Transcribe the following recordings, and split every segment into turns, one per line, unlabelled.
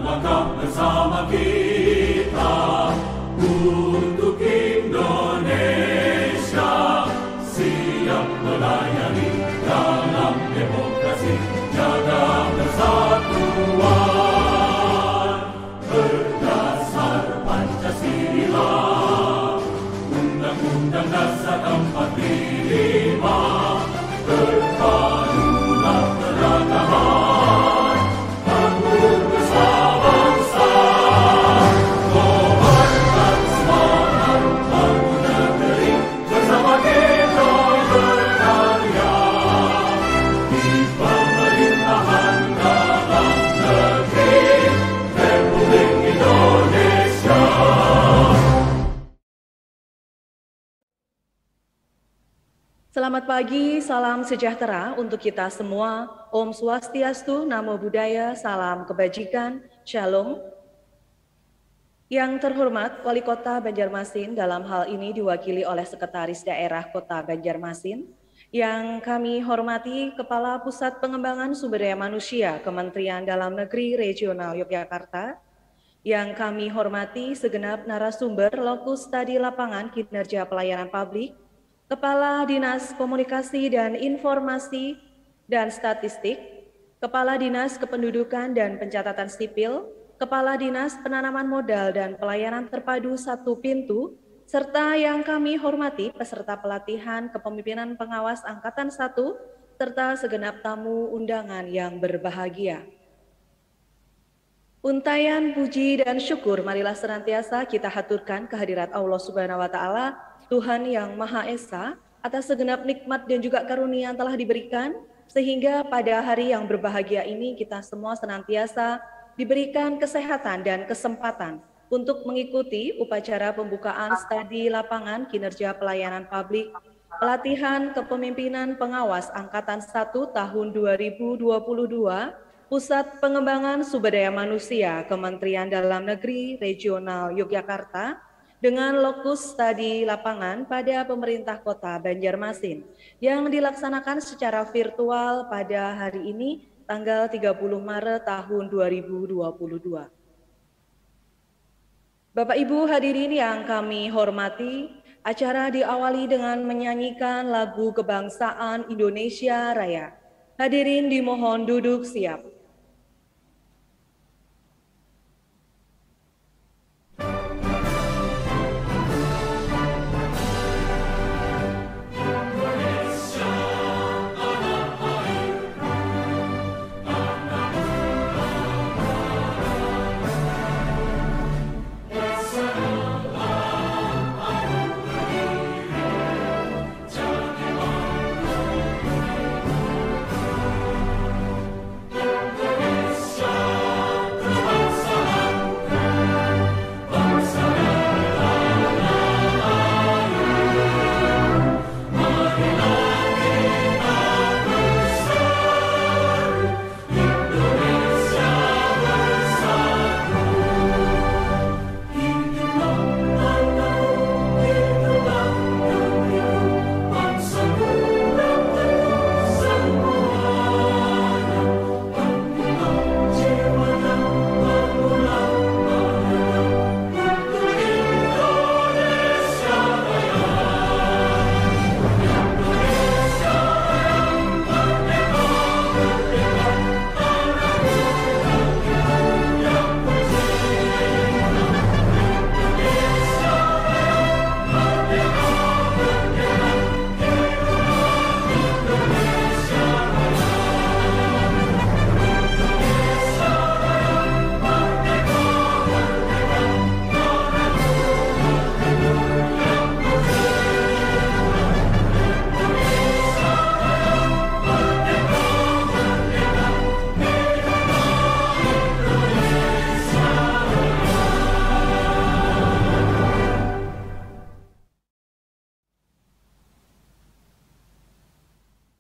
langkah bersama kita untuk Indonesia, siap melayani dalam demokrasi, jaga persatuan berdasar Pancasila, Undang-Undang Dasar 45, berpadulah keragaman, bangun bersama-bangsa, kobarkan semangat bangun negeri, bersama kita berkarya di pemerintahan dalam negeri Republik Indonesia.
Selamat pagi, salam sejahtera untuk kita semua. Om Swastiastu, Namo Buddhaya, salam kebajikan, Shalom. Yang terhormat Wali Kota Banjarmasin dalam hal ini diwakili oleh Sekretaris Daerah Kota Banjarmasin. Yang kami hormati Kepala Pusat Pengembangan Sumber Daya Manusia Kementerian Dalam Negeri Regional Yogyakarta. Yang kami hormati segenap narasumber Lokus Studi Lapangan Kinerja Pelayanan Publik, Kepala Dinas Komunikasi dan Informasi dan Statistik, Kepala Dinas Kependudukan dan Pencatatan Sipil, Kepala Dinas Penanaman Modal dan Pelayanan Terpadu Satu Pintu, serta yang kami hormati peserta pelatihan kepemimpinan pengawas Angkatan 1, serta segenap tamu undangan yang berbahagia. Untayan puji dan syukur marilah senantiasa kita haturkan kehadirat Allah Subhanahu wa Ta'ala, Tuhan yang Maha Esa, atas segenap nikmat dan juga karunia yang telah diberikan, sehingga pada hari yang berbahagia ini kita semua senantiasa diberikan kesehatan dan kesempatan untuk mengikuti upacara pembukaan studi lapangan kinerja pelayanan publik, pelatihan kepemimpinan pengawas Angkatan 1 tahun 2022, Pusat Pengembangan Sumber Daya Manusia Kementerian Dalam Negeri Regional Yogyakarta, dengan lokus studi lapangan pada pemerintah kota Banjarmasin yang dilaksanakan secara virtual pada hari ini tanggal 30 Maret tahun 2022. Bapak Ibu hadirin yang kami hormati, acara diawali dengan menyanyikan lagu kebangsaan Indonesia Raya. Hadirin dimohon duduk siap.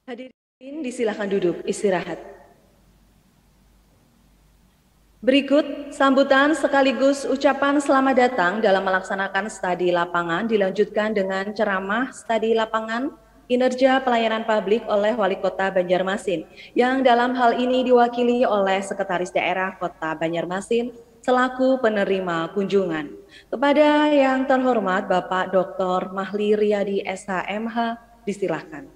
Hadirin disilakan duduk istirahat. Berikut sambutan sekaligus ucapan selamat datang dalam melaksanakan studi lapangan dilanjutkan dengan ceramah studi lapangan kinerja pelayanan publik oleh Wali Kota Banjarmasin, yang dalam hal ini diwakili oleh Sekretaris Daerah Kota Banjarmasin selaku penerima kunjungan. Kepada yang terhormat Bapak Dr. Mahli Riyadi SHMH, disilakan.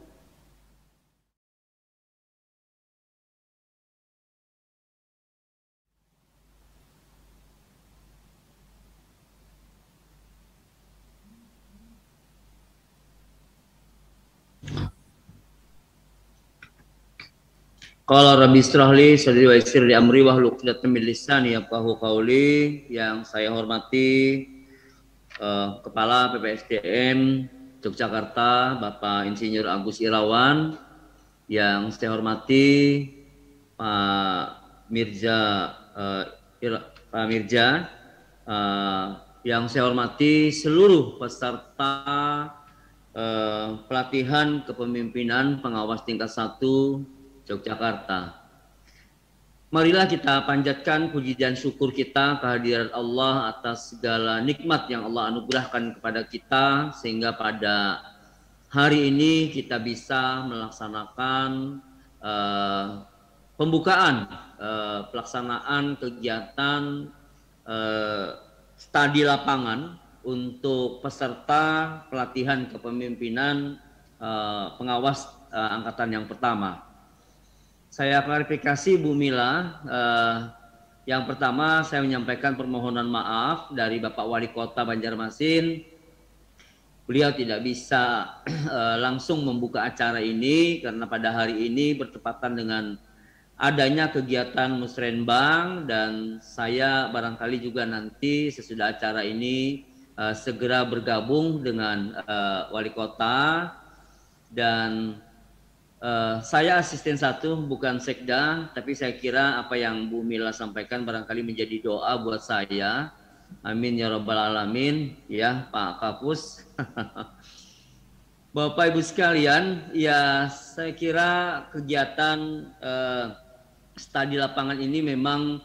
Qala rabbi israhli sadri wa yassir li amri wahlul 'uqdatam min lisani yafqahu qawli. Yang saya hormati Kepala PPSDM Yogyakarta Bapak Insinyur Agus Irawan, yang saya hormati Pak Mirza, yang saya hormati seluruh peserta pelatihan kepemimpinan pengawas tingkat 1 Yogyakarta. Marilah kita panjatkan puji dan syukur kita kehadiran Allah atas segala nikmat yang Allah anugerahkan kepada kita, sehingga pada hari ini kita bisa melaksanakan pembukaan pelaksanaan kegiatan studi lapangan untuk peserta pelatihan kepemimpinan pengawas angkatan yang pertama. Saya klarifikasi Bu Mila, yang pertama saya menyampaikan permohonan maaf dari Bapak Wali Kota Banjarmasin. Beliau tidak bisa langsung membuka acara ini karena pada hari ini bertepatan dengan adanya kegiatan musrenbang, dan saya barangkali juga nanti sesudah acara ini segera bergabung dengan Wali Kota, dan saya asisten 1 bukan sekda, tapi saya kira apa yang Bu Mila sampaikan barangkali menjadi doa buat saya. Amin ya rabbal alamin, ya Pak Kapus. Bapak Ibu sekalian, ya saya kira kegiatan studi lapangan ini memang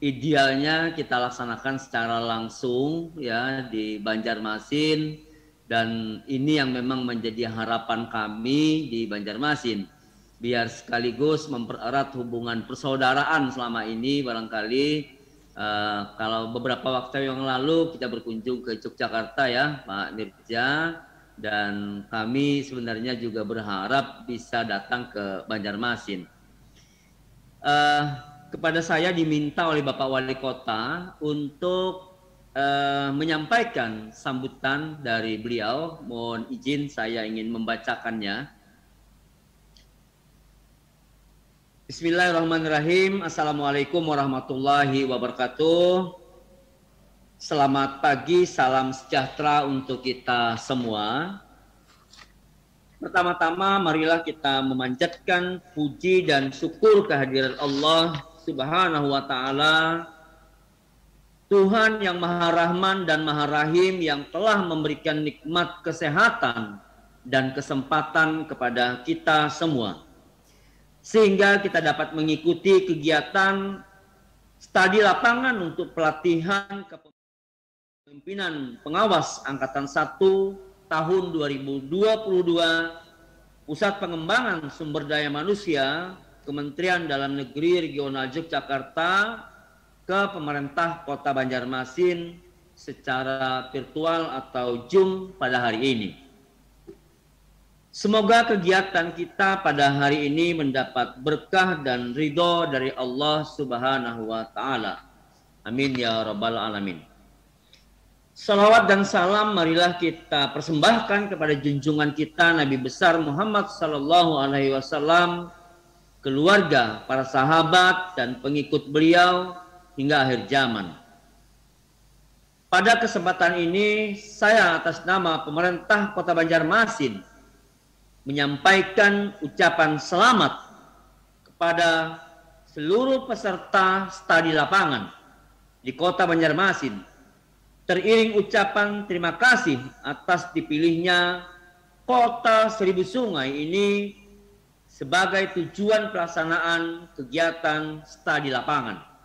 idealnya kita laksanakan secara langsung ya di Banjarmasin. Dan ini yang memang menjadi harapan kami di Banjarmasin, biar sekaligus mempererat hubungan persaudaraan selama ini. Barangkali kalau beberapa waktu yang lalu kita berkunjung ke Yogyakarta ya Pak Mirza, dan kami sebenarnya juga berharap bisa datang ke Banjarmasin. Kepada saya diminta oleh Bapak Wali Kota untuk menyampaikan sambutan dari beliau. Mohon izin saya ingin membacakannya. Bismillahirrahmanirrahim. Assalamualaikum warahmatullahi wabarakatuh. Selamat pagi, salam sejahtera untuk kita semua. Pertama-tama marilah kita memanjatkan puji dan syukur kehadiran Allah Subhanahu wa Ta'ala, Tuhan yang Maha Rahman dan Maha Rahim, yang telah memberikan nikmat kesehatan dan kesempatan kepada kita semua, sehingga kita dapat mengikuti kegiatan studi lapangan untuk pelatihan kepemimpinan pengawas angkatan 1 tahun 2022 Pusat Pengembangan Sumber Daya Manusia Kementerian Dalam Negeri Regional Yogyakarta ke pemerintah Kota Banjarmasin secara virtual atau Zoom pada hari ini. Semoga kegiatan kita pada hari ini mendapat berkah dan ridho dari Allah Subhanahu wa Ta'ala. Amin ya rabbal alamin. Salawat dan salam marilah kita persembahkan kepada junjungan kita Nabi besar Muhammad sallallahu alaihi wasallam, keluarga, para sahabat dan pengikut beliau hingga akhir zaman. Pada kesempatan ini saya atas nama pemerintah Kota Banjarmasin menyampaikan ucapan selamat kepada seluruh peserta studi lapangan di Kota Banjarmasin, teriring ucapan terima kasih atas dipilihnya Kota Seribu Sungai ini sebagai tujuan pelaksanaan kegiatan studi lapangan.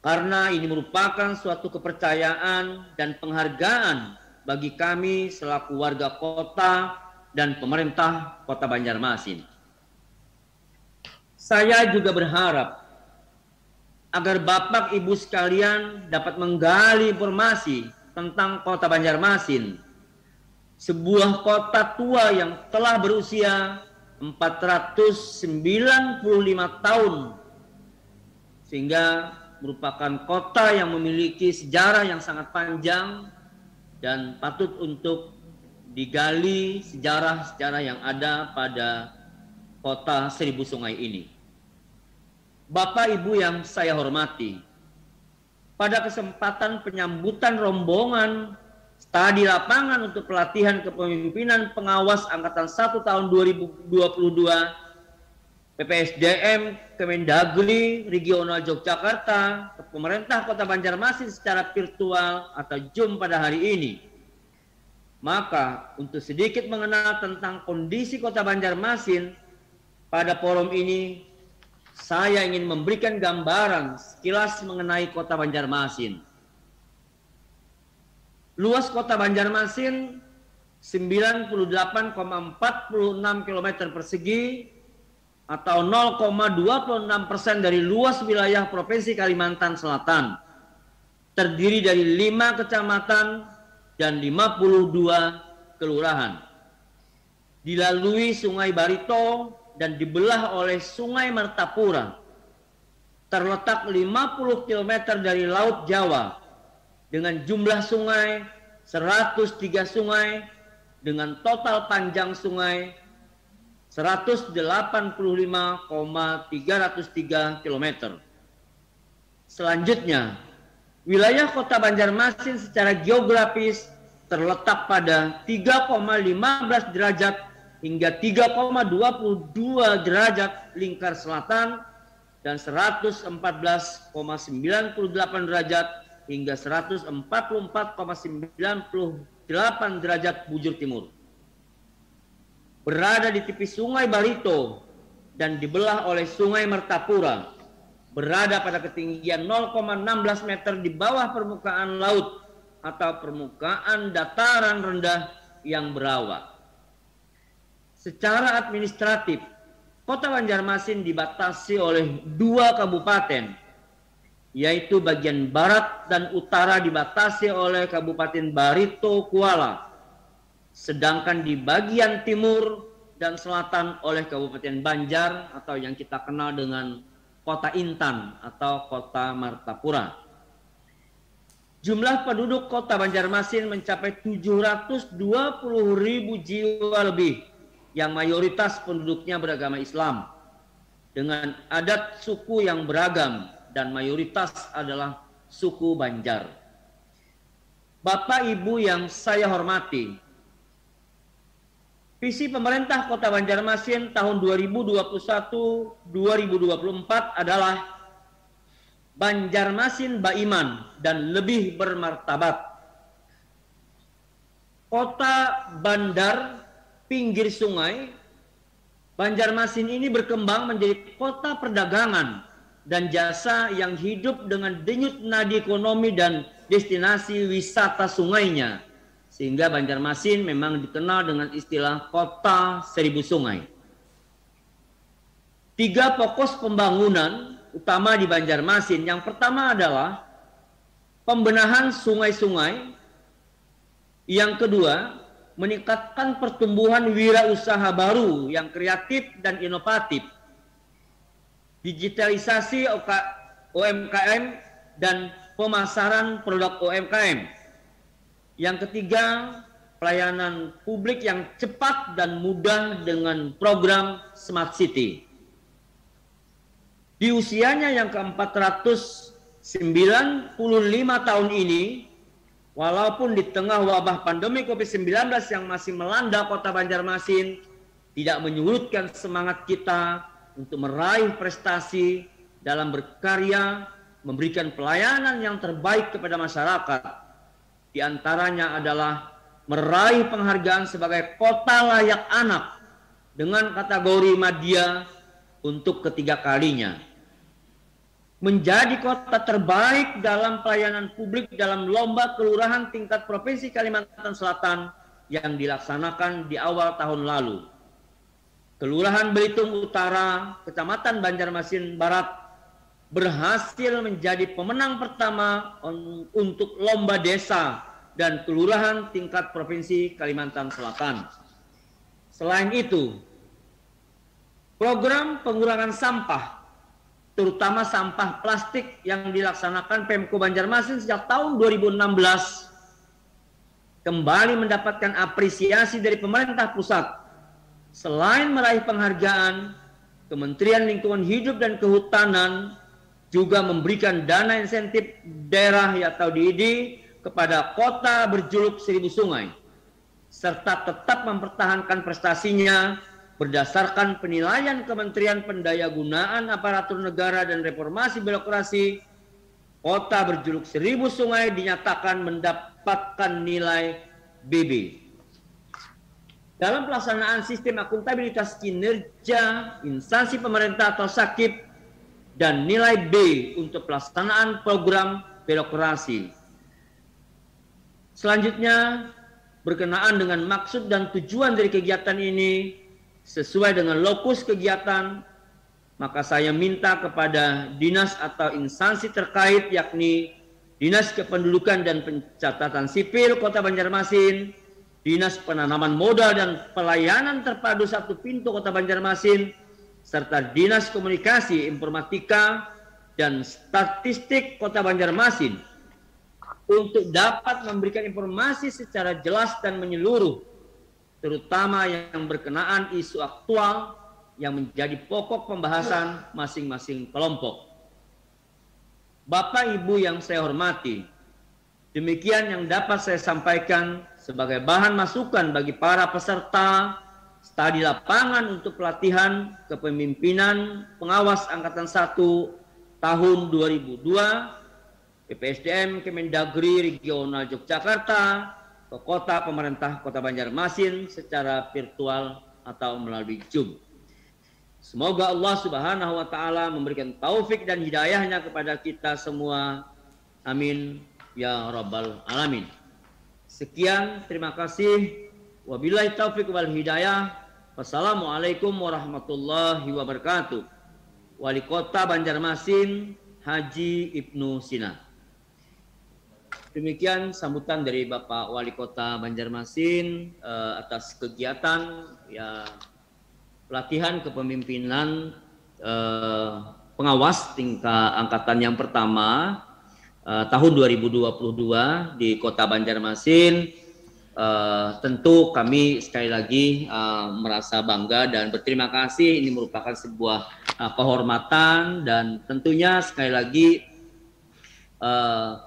Karena ini merupakan suatu kepercayaan dan penghargaan bagi kami selaku warga kota dan pemerintah Kota Banjarmasin. Saya juga berharap agar Bapak Ibu sekalian dapat menggali informasi tentang Kota Banjarmasin, sebuah kota tua yang telah berusia 495 tahun, sehingga merupakan kota yang memiliki sejarah yang sangat panjang dan patut untuk digali sejarah-sejarah yang ada pada kota Seribu Sungai ini. Bapak Ibu yang saya hormati, pada kesempatan penyambutan rombongan studi lapangan untuk pelatihan kepemimpinan pengawas Angkatan 1 tahun 2022 PPSDM Kemendagri Regional Yogyakarta ke pemerintah Kota Banjarmasin secara virtual atau Zoom pada hari ini. Maka untuk sedikit mengenal tentang kondisi Kota Banjarmasin pada forum ini, saya ingin memberikan gambaran sekilas mengenai Kota Banjarmasin. Luas Kota Banjarmasin 98,46 km persegi atau 0,26% dari luas wilayah Provinsi Kalimantan Selatan. Terdiri dari 5 kecamatan dan 52 kelurahan. Dilalui Sungai Barito dan dibelah oleh Sungai Martapura. Terletak 50 km dari Laut Jawa dengan jumlah sungai 103 sungai dengan total panjang sungai 185,303 km. Selanjutnya, wilayah Kota Banjarmasin secara geografis terletak pada 3,15 derajat hingga 3,22 derajat lingkar selatan dan 114,98 derajat hingga 144,98 derajat bujur timur. Berada di tepi Sungai Barito dan dibelah oleh Sungai Martapura, berada pada ketinggian 0,16 meter di bawah permukaan laut atau permukaan dataran rendah yang berawak. Secara administratif, Kota Banjarmasin dibatasi oleh 2 kabupaten, yaitu bagian barat dan utara dibatasi oleh Kabupaten Barito Kuala, sedangkan di bagian timur dan selatan oleh Kabupaten Banjar atau yang kita kenal dengan Kota Intan atau Kota Martapura. Jumlah penduduk Kota Banjarmasin mencapai 720.000 jiwa lebih, yang mayoritas penduduknya beragama Islam, dengan adat suku yang beragam dan mayoritas adalah suku Banjar. Bapak Ibu yang saya hormati, visi pemerintah Kota Banjarmasin tahun 2021-2024 adalah Banjarmasin Baiman dan lebih bermartabat. Kota bandar pinggir sungai, Banjarmasin ini berkembang menjadi kota perdagangan dan jasa yang hidup dengan denyut nadi ekonomi dan destinasi wisata sungainya, sehingga Banjarmasin memang dikenal dengan istilah kota 1000 sungai. 3 fokus pembangunan utama di Banjarmasin. Yang pertama adalah pembenahan sungai-sungai. Yang kedua, meningkatkan pertumbuhan wirausaha baru yang kreatif dan inovatif, digitalisasi UMKM dan pemasaran produk UMKM. Yang ketiga, pelayanan publik yang cepat dan mudah dengan program Smart City. Di usianya yang ke-495 tahun ini, walaupun di tengah wabah pandemi COVID-19 yang masih melanda Kota Banjarmasin, tidak menyurutkan semangat kita untuk meraih prestasi dalam berkarya, memberikan pelayanan yang terbaik kepada masyarakat. Di antaranya adalah meraih penghargaan sebagai kota layak anak dengan kategori Madya untuk ketiga kalinya. Menjadi kota terbaik dalam pelayanan publik dalam lomba kelurahan tingkat Provinsi Kalimantan Selatan yang dilaksanakan di awal tahun lalu. Kelurahan Belitung Utara, Kecamatan Banjarmasin Barat berhasil menjadi pemenang pertama untuk lomba desa dan kelurahan tingkat Provinsi Kalimantan Selatan. Selain itu, program pengurangan sampah, terutama sampah plastik yang dilaksanakan Pemko Banjarmasin sejak tahun 2016, kembali mendapatkan apresiasi dari pemerintah pusat. Selain meraih penghargaan, Kementerian Lingkungan Hidup dan Kehutanan juga memberikan dana insentif daerah atau DID kepada kota berjuluk 1000 sungai, serta tetap mempertahankan prestasinya berdasarkan penilaian Kementerian Pendayagunaan Aparatur Negara dan Reformasi Birokrasi. Kota berjuluk 1000 sungai dinyatakan mendapatkan nilai BB. Dalam pelaksanaan sistem akuntabilitas kinerja instansi pemerintah atau SAKIP dan nilai B untuk pelaksanaan program birokrasi. Selanjutnya, berkenaan dengan maksud dan tujuan dari kegiatan ini sesuai dengan lokus kegiatan, maka saya minta kepada dinas atau instansi terkait yakni Dinas Kependudukan dan Pencatatan Sipil Kota Banjarmasin, Dinas Penanaman Modal dan Pelayanan Terpadu Satu Pintu Kota Banjarmasin, serta Dinas Komunikasi, Informatika, dan Statistik Kota Banjarmasin untuk dapat memberikan informasi secara jelas dan menyeluruh, terutama yang berkenaan isu aktual yang menjadi pokok pembahasan masing-masing kelompok. Bapak Ibu yang saya hormati, demikian yang dapat saya sampaikan sebagai bahan masukan bagi para peserta studi lapangan untuk pelatihan kepemimpinan pengawas Angkatan 1 tahun 2002 PPSDM Kemendagri Regional Yogyakarta ke kota pemerintah Kota Banjarmasin secara virtual atau melalui Zoom. Semoga Allah Subhanahu wa taala memberikan taufik dan hidayahnya kepada kita semua. Amin ya rabbal alamin. Sekian, terima kasih. Wabillahi taufiq wal hidayah. Wassalamualaikum warahmatullahi wabarakatuh. Wali Kota Banjarmasin Haji Ibnu Sina. Demikian sambutan dari Bapak Wali Kota Banjarmasin atas kegiatan ya pelatihan kepemimpinan pengawas tingkat angkatan yang pertama tahun 2022 di Kota Banjarmasin. Tentu kami sekali lagi merasa bangga dan berterima kasih. Ini merupakan sebuah kehormatan dan tentunya sekali lagi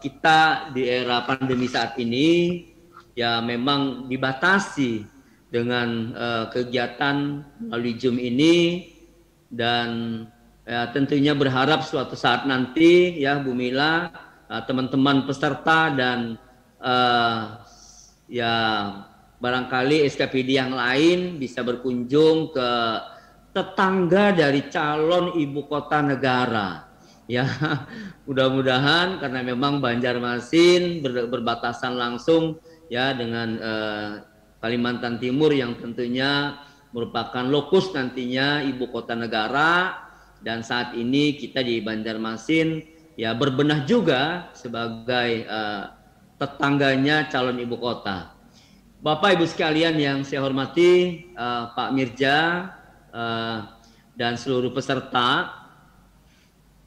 kita di era pandemi saat ini ya memang dibatasi dengan kegiatan melalui Zoom ini dan ya, tentunya berharap suatu saat nanti ya Bu Mila, teman-teman peserta dan ya barangkali SKPD yang lain bisa berkunjung ke tetangga dari calon ibu kota negara. Ya, mudah-mudahan karena memang Banjarmasin berbatasan langsung ya dengan Kalimantan Timur yang tentunya merupakan lokus nantinya ibu kota negara, dan saat ini kita di Banjarmasin ya berbenah juga sebagai tetangganya calon ibu kota. Bapak Ibu sekalian yang saya hormati, Pak Mirja dan seluruh peserta,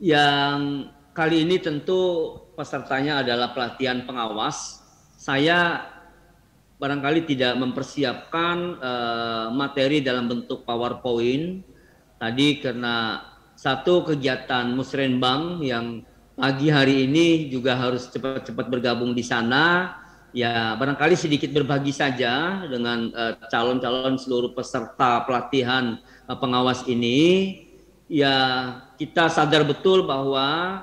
yang kali ini tentu pesertanya adalah pelatihan pengawas. Saya barangkali tidak mempersiapkan materi dalam bentuk PowerPoint tadi karena satu kegiatan musrenbang yang pagi hari ini juga harus cepat-cepat bergabung di sana. Ya barangkali sedikit berbagi saja dengan calon-calon seluruh peserta pelatihan pengawas ini. Ya kita sadar betul bahwa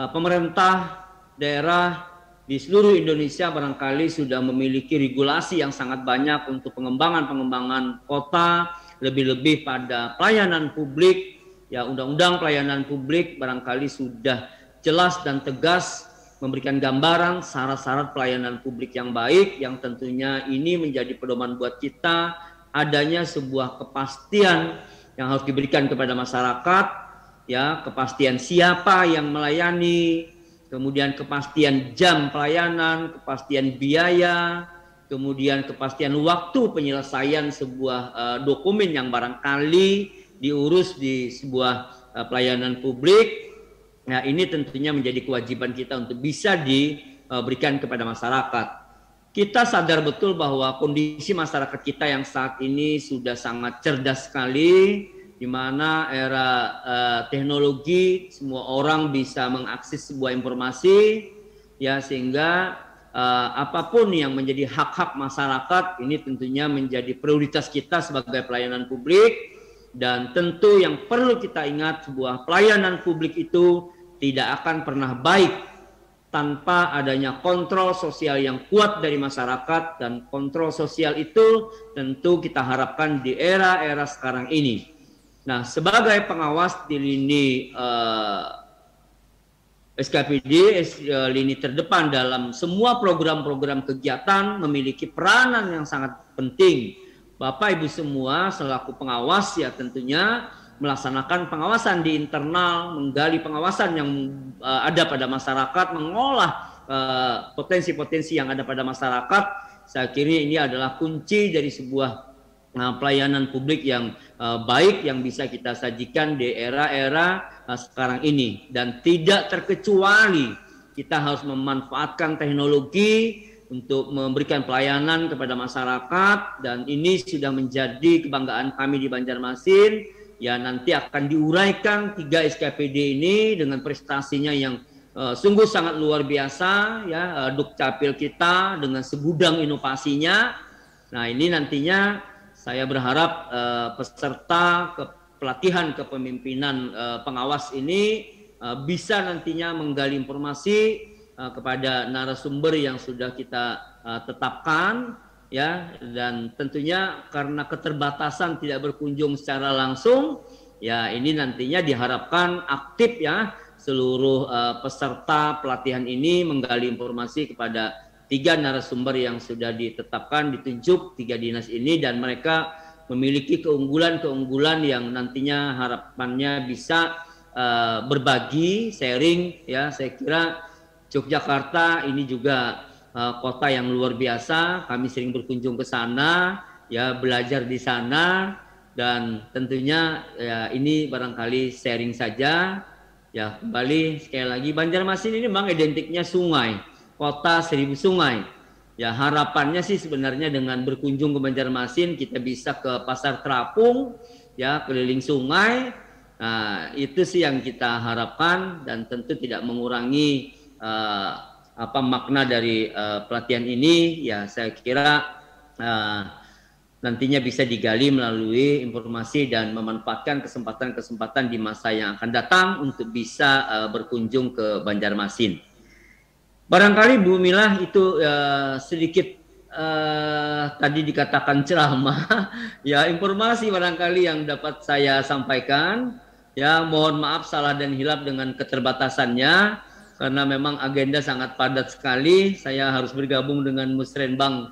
pemerintah daerah di seluruh Indonesia barangkali sudah memiliki regulasi yang sangat banyak untuk pengembangan kota, lebih-lebih pada pelayanan publik. Ya undang-undang pelayanan publik barangkali sudah jelas dan tegas memberikan gambaran syarat-syarat pelayanan publik yang baik, yang tentunya ini menjadi pedoman buat kita adanya sebuah kepastian yang harus diberikan kepada masyarakat, ya, kepastian siapa yang melayani, kemudian kepastian jam pelayanan, kepastian biaya, kemudian kepastian waktu penyelesaian sebuah dokumen yang barangkali diurus di sebuah pelayanan publik. Nah, ini tentunya menjadi kewajiban kita untuk bisa diberikan kepada masyarakat. Kita sadar betul bahwa kondisi masyarakat kita yang saat ini sudah sangat cerdas sekali, di mana era teknologi semua orang bisa mengakses sebuah informasi, ya, sehingga apapun yang menjadi hak-hak masyarakat ini tentunya menjadi prioritas kita sebagai pelayanan publik. Dan tentu yang perlu kita ingat, sebuah pelayanan publik itu tidak akan pernah baik tanpa adanya kontrol sosial yang kuat dari masyarakat, dan kontrol sosial itu tentu kita harapkan di era-era sekarang ini. Nah, sebagai pengawas di lini SKPD, lini terdepan dalam semua program-program kegiatan memiliki peranan yang sangat penting. Bapak Ibu semua selaku pengawas ya tentunya melaksanakan pengawasan di internal, menggali pengawasan yang ada pada masyarakat, mengolah potensi-potensi yang ada pada masyarakat. Saya kira ini adalah kunci dari sebuah pelayanan publik yang baik yang bisa kita sajikan di era-era sekarang ini. Dan tidak terkecuali kita harus memanfaatkan teknologi untuk memberikan pelayanan kepada masyarakat, dan ini sudah menjadi kebanggaan kami di Banjarmasin. Ya, nanti akan diuraikan 3 SKPD ini dengan prestasinya yang sungguh sangat luar biasa, ya, Dukcapil kita dengan segudang inovasinya. Nah, ini nantinya saya berharap peserta pelatihan kepemimpinan pengawas ini bisa nantinya menggali informasi kepada narasumber yang sudah kita tetapkan, ya, dan tentunya karena keterbatasan tidak berkunjung secara langsung, ya, ini nantinya diharapkan aktif, ya, seluruh peserta pelatihan ini menggali informasi kepada 3 narasumber yang sudah ditetapkan, ditunjuk 3 dinas ini, dan mereka memiliki keunggulan-keunggulan yang nantinya harapannya bisa berbagi, sharing, ya. Saya kira Yogyakarta ini juga kota yang luar biasa. Kami sering berkunjung ke sana, ya, belajar di sana, dan tentunya ya ini barangkali sharing saja. Ya, kembali sekali lagi Banjarmasin ini memang identiknya sungai, kota 1000 sungai. Ya, harapannya sih sebenarnya dengan berkunjung ke Banjarmasin kita bisa ke Pasar Terapung, ya, keliling sungai. Nah, itu sih yang kita harapkan, dan tentu tidak mengurangi makna dari pelatihan ini. Ya, saya kira nantinya bisa digali melalui informasi dan memanfaatkan kesempatan-kesempatan di masa yang akan datang untuk bisa berkunjung ke Banjarmasin. Barangkali Bu Milah itu sedikit tadi dikatakan ceramah, ya, informasi barangkali yang dapat saya sampaikan. Ya, mohon maaf salah dan hilap dengan keterbatasannya, karena memang agenda sangat padat sekali. Saya harus bergabung dengan Musrenbang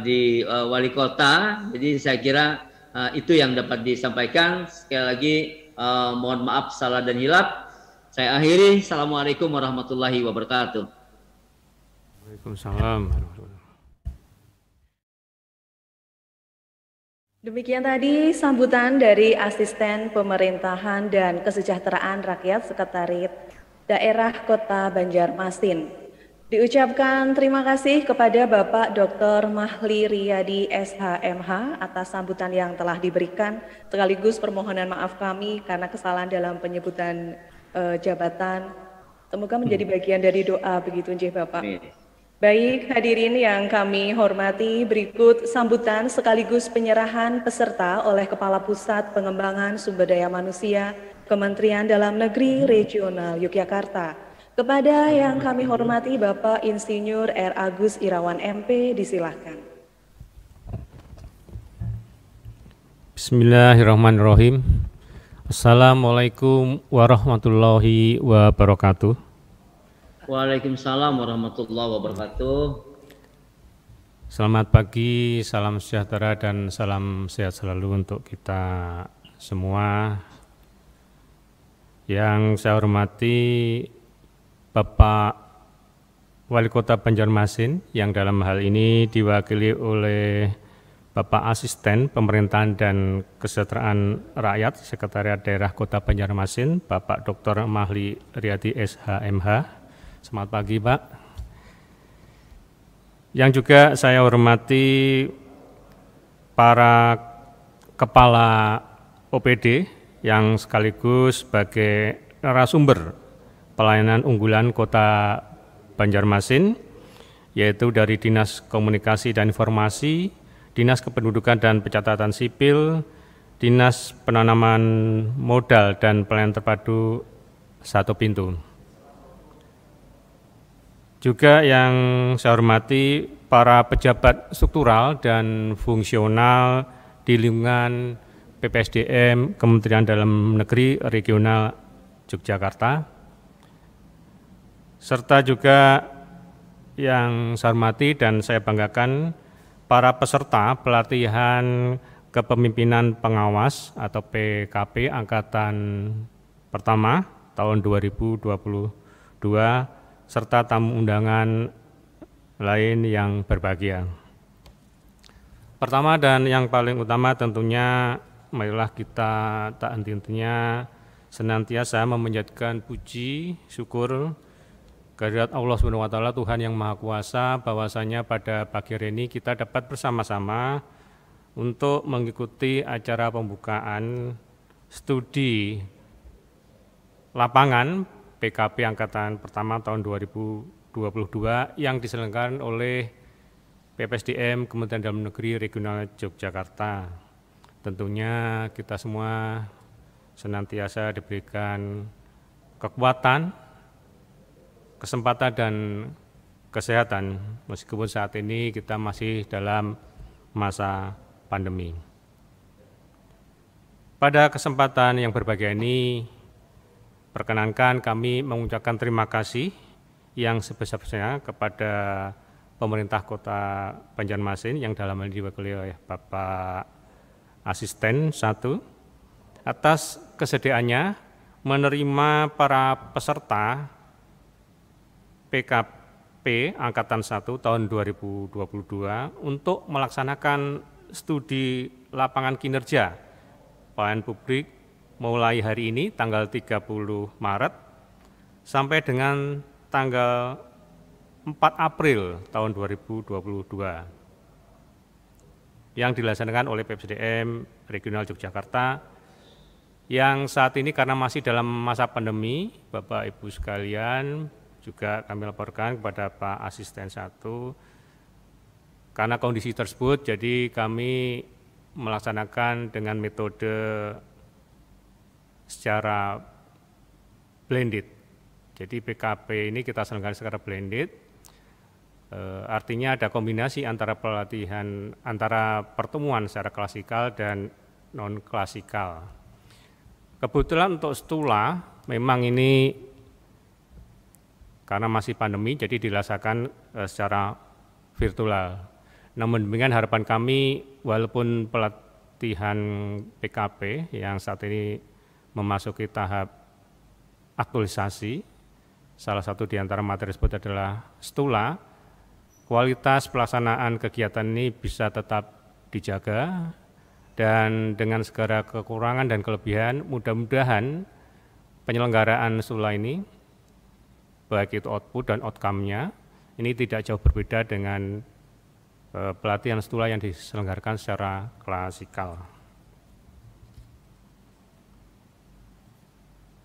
di Wali Kota. Jadi saya kira itu yang dapat disampaikan. Sekali lagi mohon maaf salah dan hilap. Saya akhiri. Assalamualaikum warahmatullahi wabarakatuh.
Waalaikumsalam.
Demikian tadi sambutan dari Asisten Pemerintahan dan Kesejahteraan Rakyat Sekretariat Daerah Kota Banjarmasin. Diucapkan terima kasih kepada Bapak Dr. Mahli Riyadi SHMH atas sambutan yang telah diberikan, sekaligus permohonan maaf kami karena kesalahan dalam penyebutan jabatan. Semoga menjadi bagian dari doa, begitu nggih Bapak. Baik, hadirin yang kami hormati, berikut sambutan sekaligus penyerahan peserta oleh Kepala Pusat Pengembangan Sumber Daya Manusia Kementerian Dalam Negeri Regional Yogyakarta. Kepada yang kami hormati Bapak Insinyur R. Agus Irawan MP, disilahkan.
Bismillahirrahmanirrahim. Assalamualaikum warahmatullahi wabarakatuh.
Waalaikumsalam warahmatullahi wabarakatuh.
Selamat pagi, salam sejahtera dan salam sehat selalu untuk kita semua. Yang saya hormati Bapak Wali Kota Banjarmasin yang dalam hal ini diwakili oleh Bapak Asisten Pemerintahan dan Kesejahteraan Rakyat Sekretariat Daerah Kota Banjarmasin, Bapak Dr. Mahli Riyadi SHMH. Selamat pagi, Pak. Yang juga saya hormati para kepala OPD yang sekaligus sebagai narasumber pelayanan unggulan Kota Banjarmasin, yaitu dari Dinas Komunikasi dan Informasi, Dinas Kependudukan dan Pencatatan Sipil, Dinas Penanaman Modal dan Pelayanan Terpadu Satu Pintu. Juga yang saya hormati para pejabat struktural dan fungsional di lingkungan PPSDM Kementerian Dalam Negeri Regional Yogyakarta, serta juga yang saya hormati dan saya banggakan para peserta pelatihan kepemimpinan pengawas atau PKP Angkatan Pertama tahun 2022 serta tamu undangan lain yang berbahagia. Pertama dan yang paling utama tentunya marilah kita tak henti-hentinya senantiasa memanjatkan puji syukur kehadirat Allah SWT Tuhan yang Maha Kuasa, bahwasanya pada pagi hari ini kita dapat bersama-sama untuk mengikuti acara pembukaan studi lapangan PKP Angkatan Pertama tahun 2022 yang diselenggarakan oleh PPSDM Kementerian Dalam Negeri Regional Yogyakarta. Tentunya kita semua senantiasa diberikan kekuatan, kesempatan dan kesehatan meskipun saat ini kita masih dalam masa pandemi. Pada kesempatan yang berbahagia ini, perkenankan kami mengucapkan terima kasih yang sebesar-besarnya kepada pemerintah Kota Banjarmasin yang dalam hal ini diwakili oleh Bapak Asisten 1 atas kesediaannya menerima para peserta PKP Angkatan 1 tahun 2022 untuk melaksanakan studi lapangan kinerja pelayanan publik mulai hari ini tanggal 30 Maret sampai dengan tanggal 4 April tahun 2022 yang dilaksanakan oleh PPSDM Regional Yogyakarta yang saat ini karena masih dalam masa pandemi, Bapak Ibu sekalian, juga kami laporkan kepada Pak Asisten 1 karena kondisi tersebut jadi kami melaksanakan dengan metode secara blended. Jadi PKP ini kita selenggarakan secara blended, artinya ada kombinasi antara pelatihan, antara pertemuan secara klasikal dan non-klasikal. Kebetulan untuk STULA memang ini karena masih pandemi jadi dilaksanakan secara virtual. Namun demikian harapan kami walaupun pelatihan PKP yang saat ini memasuki tahap aktualisasi, salah satu di antara materi tersebut adalah STULA, kualitas pelaksanaan kegiatan ini bisa tetap dijaga dan dengan segala kekurangan dan kelebihan mudah-mudahan penyelenggaraan STULA ini baik itu output dan outcome-nya ini tidak jauh berbeda dengan pelatihan STULA yang diselenggarakan secara klasikal.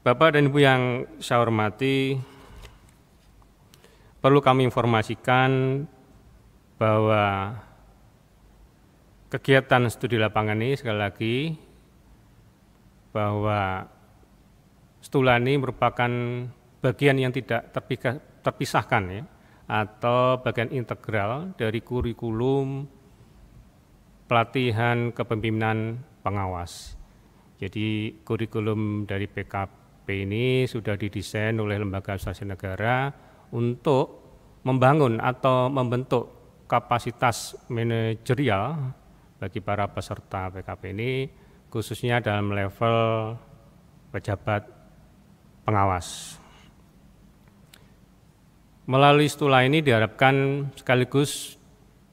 Bapak dan Ibu yang saya hormati, perlu kami informasikan bahwa kegiatan studi lapangan ini sekali lagi bahwa STULA ini merupakan bagian yang tidak terpisahkan ya, atau bagian integral dari kurikulum pelatihan kepemimpinan pengawas. Jadi kurikulum dari PKP ini sudah didesain oleh Lembaga Administrasi Negara untuk membangun atau membentuk kapasitas manajerial bagi para peserta PKP ini, khususnya dalam level pejabat pengawas. Melalui Stula ini diharapkan sekaligus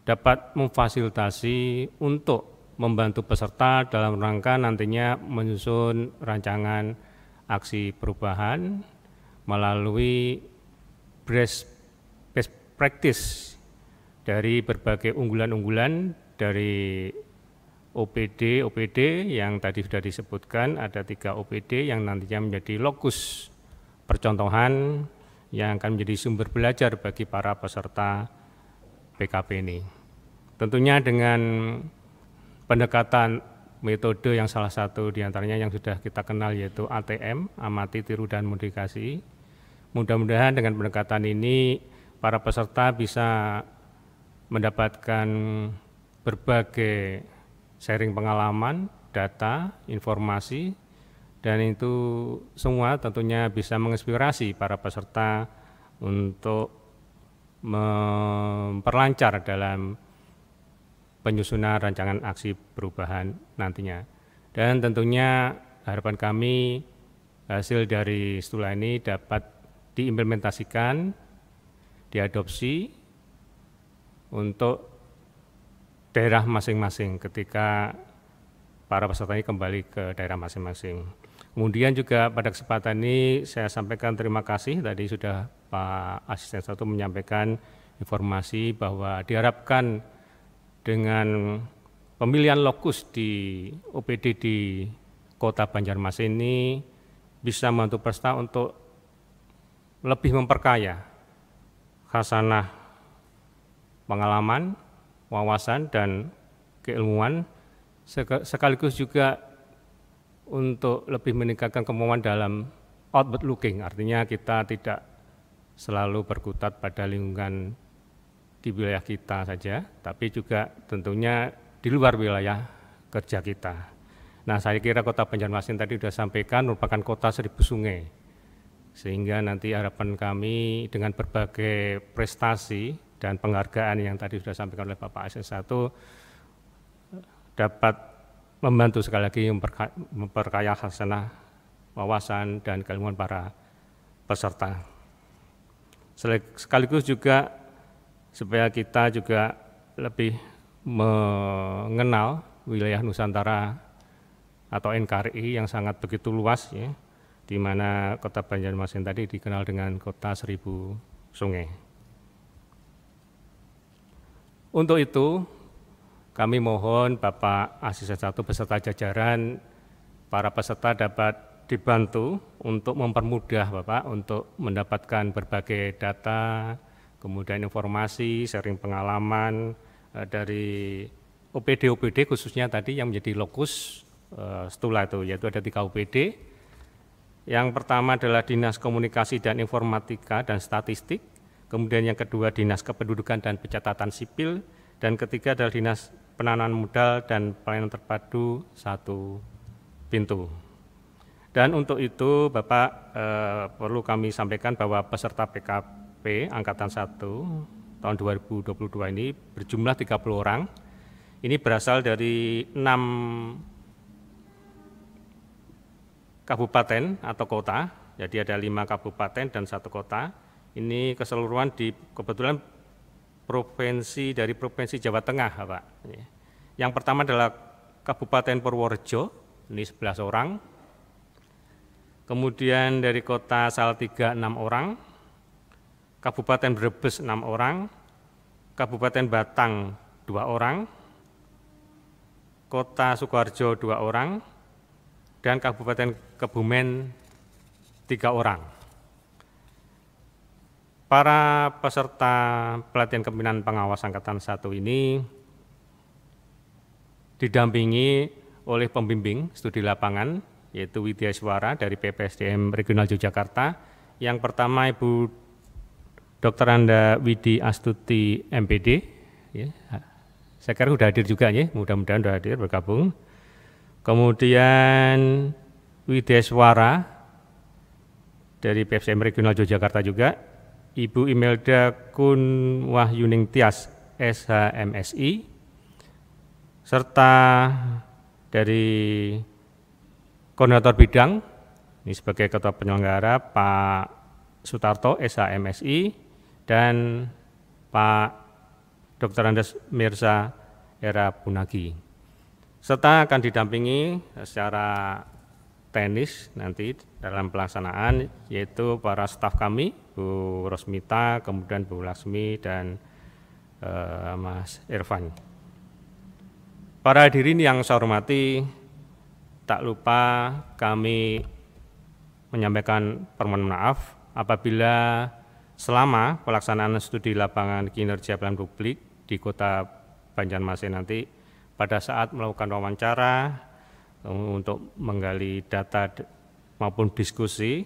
dapat memfasilitasi untuk membantu peserta dalam rangka nantinya menyusun rancangan aksi perubahan melalui best practice dari berbagai unggulan-unggulan dari OPD yang tadi sudah disebutkan, ada 3 OPD yang nantinya menjadi lokus percontohan yang akan menjadi sumber belajar bagi para peserta PKP ini. Tentunya dengan pendekatan metode yang salah satu diantaranya yang sudah kita kenal yaitu ATM, amati, tiru, dan modifikasi. Mudah-mudahan dengan pendekatan ini para peserta bisa mendapatkan berbagai sharing pengalaman, data, informasi, dan itu semua tentunya bisa menginspirasi para peserta untuk memperlancar dalam penyusunan rancangan aksi perubahan nantinya. Dan tentunya harapan kami hasil dari Stula ini dapat diimplementasikan, diadopsi untuk daerah masing-masing ketika para peserta ini kembali ke daerah masing-masing. Kemudian juga pada kesempatan ini saya sampaikan terima kasih, tadi sudah Pak Asisten 1 menyampaikan informasi bahwa diharapkan dengan pemilihan lokus di OPD di Kota Banjarmasin ini bisa membantu peserta untuk lebih memperkaya khasanah pengalaman, wawasan, dan keilmuan, sekaligus juga untuk lebih meningkatkan kemampuan dalam outward looking, artinya kita tidak selalu berkutat pada lingkungan di wilayah kita saja, tapi juga tentunya di luar wilayah kerja kita. Nah, saya kira Kota Banjarmasin tadi sudah sampaikan merupakan kota 1000 sungai, sehingga nanti harapan kami dengan berbagai prestasi dan penghargaan yang tadi sudah disampaikan oleh Bapak Asisten 1 dapat membantu sekali lagi memperkaya khasanah wawasan dan keilmuan para peserta. Sekaligus juga supaya kita juga lebih mengenal wilayah Nusantara atau NKRI yang sangat begitu luas, ya, di mana Kota Banjarmasin tadi dikenal dengan kota 1000 sungai. Untuk itu, kami mohon Bapak Asisten 1 beserta jajaran para peserta dapat dibantu untuk mempermudah Bapak untuk mendapatkan berbagai data, kemudian informasi, sharing pengalaman dari OPD khususnya tadi yang menjadi lokus Stula itu, yaitu ada 3 OPD. Yang pertama adalah Dinas Komunikasi dan Informatika dan Statistik, kemudian yang kedua Dinas Kependudukan dan Pencatatan Sipil, dan ketiga adalah Dinas Penanaman Modal dan Pelayanan Terpadu 1 Pintu. Dan untuk itu Bapak perlu kami sampaikan bahwa peserta PKP Angkatan 1 tahun 2022 ini berjumlah 30 orang. Ini berasal dari 6 kabupaten atau kota, jadi ada 5 kabupaten dan 1 kota. Ini keseluruhan kebetulan provinsi dari Provinsi Jawa Tengah, Pak. Yang pertama adalah Kabupaten Purworejo, ini 11 orang. Kemudian dari Kota Salatiga 6 orang, Kabupaten Brebes 6 orang, Kabupaten Batang 2 orang, Kota Sukoharjo 2 orang, dan Kabupaten Kebumen 3 orang. Para peserta pelatihan kepemimpinan pengawas Angkatan 1 ini didampingi oleh pembimbing studi lapangan, yaitu Widya Swara dari PPSDM Regional Yogyakarta. Yang pertama Ibu Dr. Anda Widi Astuti MPD, ya. Saya kira sudah hadir juga, ya. Mudah-mudahan sudah hadir bergabung. Kemudian Widya Swara dari PPSDM Regional Yogyakarta juga. Ibu Imelda Kunwahyuning Tias, SHMSI, serta dari Koordinator Bidang, ini sebagai Ketua Penyelenggara, Pak Sutarto, SHMSI, dan Pak Dr. Andes Mirza Era Punagi. Serta akan didampingi secara teknis nanti dalam pelaksanaan, yaitu para staf kami, Bu Rosmita, kemudian Bu Laksmi, dan Mas Irfan. Para hadirin yang saya hormati, tak lupa kami menyampaikan permohonan maaf apabila selama pelaksanaan studi lapangan kinerja pelayanan publik di Kota Banjarmasin nanti pada saat melakukan wawancara untuk menggali data maupun diskusi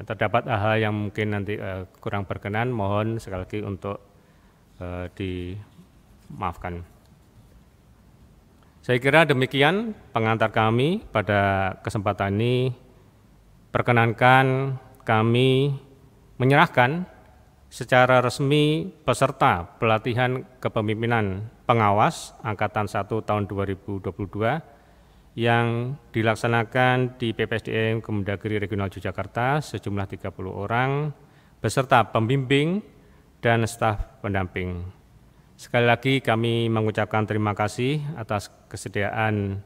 terdapat hal yang mungkin nanti kurang berkenan, mohon sekali lagi untuk dimaafkan. Saya kira demikian pengantar kami pada kesempatan ini. Perkenankan kami menyerahkan secara resmi peserta pelatihan kepemimpinan pengawas Angkatan 1 tahun 2022 yang dilaksanakan di PPSDM Kemendagri Regional Yogyakarta sejumlah 30 orang beserta pembimbing dan staf pendamping. Sekali lagi kami mengucapkan terima kasih atas kesediaan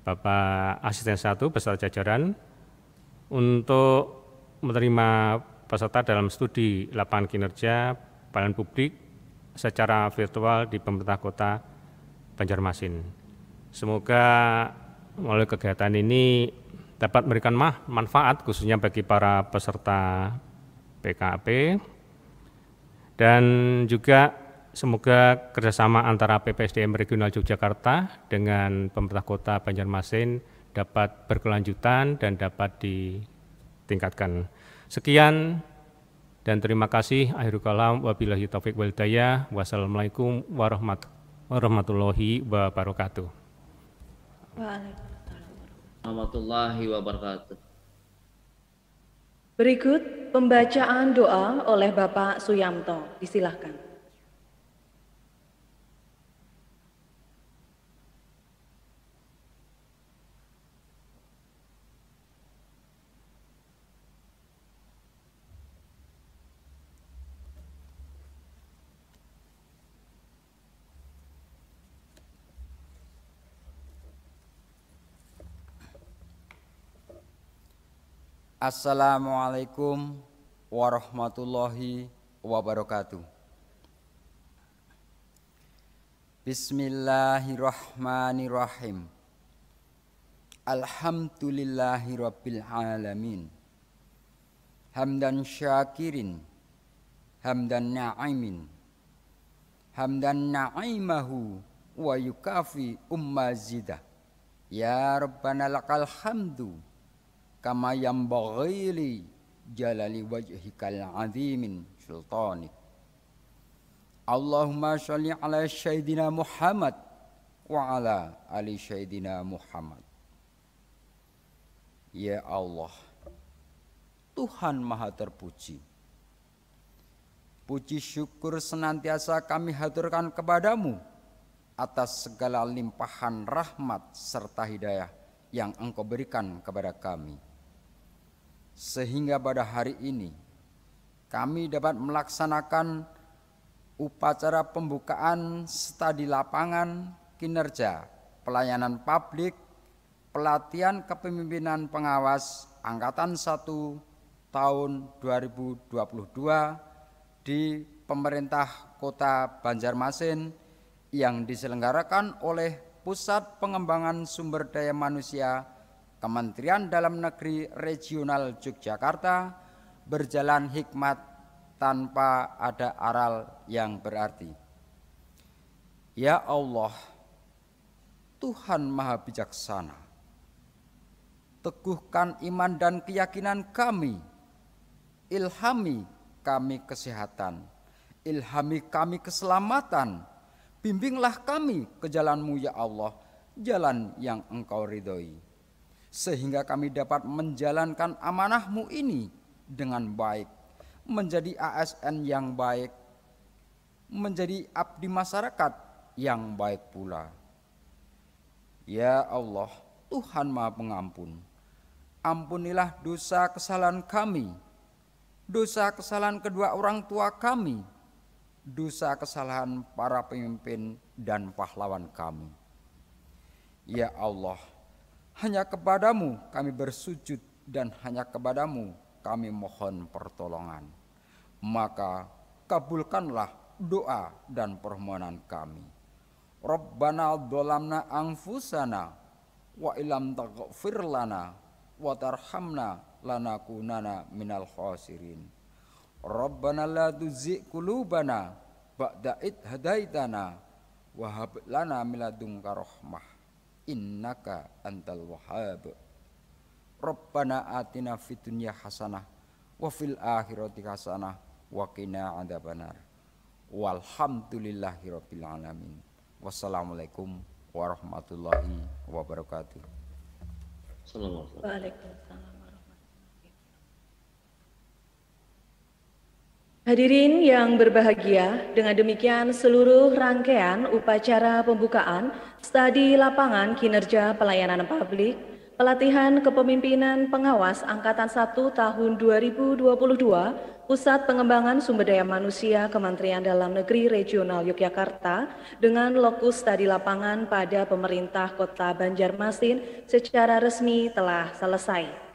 Bapak Asisten 1 beserta jajaran untuk menerima peserta dalam studi lapangan kinerja pelayanan publik secara virtual di pemerintah Kota Banjarmasin. Semoga melalui kegiatan ini dapat memberikan manfaat khususnya bagi para peserta PKP, dan juga semoga kerjasama antara PPSDM Regional Yogyakarta dengan pemerintah Kota Banjarmasin dapat berkelanjutan dan dapat ditingkatkan. Sekian dan terima kasih. Akhirul kalam, wabillahi taufiq wal hidayah. Wassalamualaikum warahmatullahi wabarakatuh.
Warahmatullahi wabarakatuh.
Berikut pembacaan doa oleh Bapak Suyamto. Disilahkan.
Assalamualaikum warahmatullahi wabarakatuh. Bismillahirrahmanirrahim. Alhamdulillahi rabbil alamin. Hamdan syakirin, hamdan na'imin, hamdan na'imahu wa yukafi ummazidah. Ya Rabbana lakal hamdu kama yanbaghi li jalali wajhikal azimin sultanik. Allahumma sholli ala sayyidina Muhammad wa ala ali sayyidina Muhammad. Ya Allah, Tuhan Maha Terpuji, puji syukur senantiasa kami haturkan kepadamu atas segala limpahan rahmat serta hidayah yang Engkau berikan kepada kami, sehingga pada hari ini kami dapat melaksanakan upacara pembukaan studi lapangan kinerja pelayanan publik pelatihan kepemimpinan pengawas Angkatan 1 tahun 2022 di pemerintah Kota Banjarmasin yang diselenggarakan oleh Pusat Pengembangan Sumber Daya Manusia Kementerian Dalam Negeri Regional Yogyakarta berjalan hikmat tanpa ada aral yang berarti. Ya Allah, Tuhan Maha Bijaksana, teguhkan iman dan keyakinan kami, ilhami kami kesehatan, ilhami kami keselamatan, bimbinglah kami ke jalan-Mu ya Allah, jalan yang Engkau ridhoi, sehingga kami dapat menjalankan amanah-Mu ini dengan baik, menjadi ASN yang baik, menjadi abdi masyarakat yang baik pula. Ya Allah, Tuhan Maha Pengampun, ampunilah dosa kesalahan kami, dosa kesalahan kedua orang tua kami, dosa kesalahan para pemimpin dan pahlawan kami. Ya Allah, hanya kepadamu kami bersujud dan hanya kepadamu kami mohon pertolongan. Maka kabulkanlah doa dan permohonan kami. Rabbana dzalamna anfusana wa illam taghfir lana wa tarhamna lanakunanna minal khasirin. Rabbana la tuzigh qulubana ba'da id hadaitana wa hab lana min ladunka rahmah innaka antal wahhab. Rabbana atina fid dunya hasanah wa fil akhirati hasanah wa qina adzabannar. Walhamdulillahirabbil alamin. Wassalamualaikum warahmatullahi wabarakatuh.
Waalaikumsalam warahmatullahi wabarakatuh. Hadirin yang berbahagia, dengan demikian seluruh rangkaian upacara pembukaan studi lapangan kinerja pelayanan publik pelatihan kepemimpinan pengawas Angkatan 1 tahun 2022 Pusat Pengembangan Sumber Daya Manusia Kementerian Dalam Negeri Regional Yogyakarta dengan lokus studi lapangan pada pemerintah Kota Banjarmasin secara resmi telah selesai.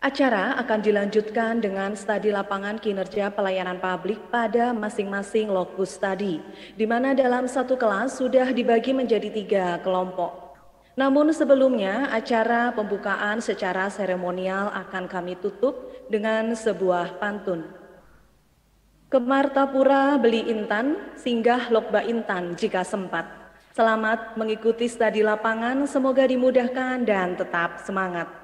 Acara akan dilanjutkan dengan studi lapangan kinerja pelayanan publik pada masing-masing lokus studi, di mana dalam satu kelas sudah dibagi menjadi 3 kelompok. Namun sebelumnya acara pembukaan secara seremonial akan kami tutup dengan sebuah pantun. Ke Martapura beli intan, singgah Lokba Intan jika sempat. Selamat mengikuti studi lapangan, semoga dimudahkan dan tetap semangat.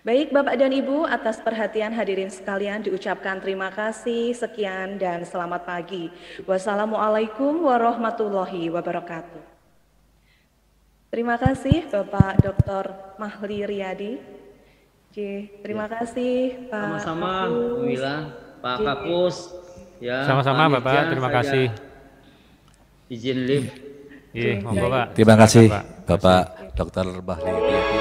Baik Bapak dan Ibu, atas perhatian hadirin sekalian diucapkan terima kasih, sekian dan selamat pagi. Wassalamualaikum warahmatullahi wabarakatuh. Terima kasih Bapak Dr. Mahli Riyadi. Terima kasih Pak.
Sama-sama Bu Mila, Pak Kapus. Ya,
sama-sama
Pak
Bapak,
Mirja,
terima kasih.
Izin live.
Iya, monggo Pak.
Terima kasih
Pak.
Bapak Dr. Mahli Riyadi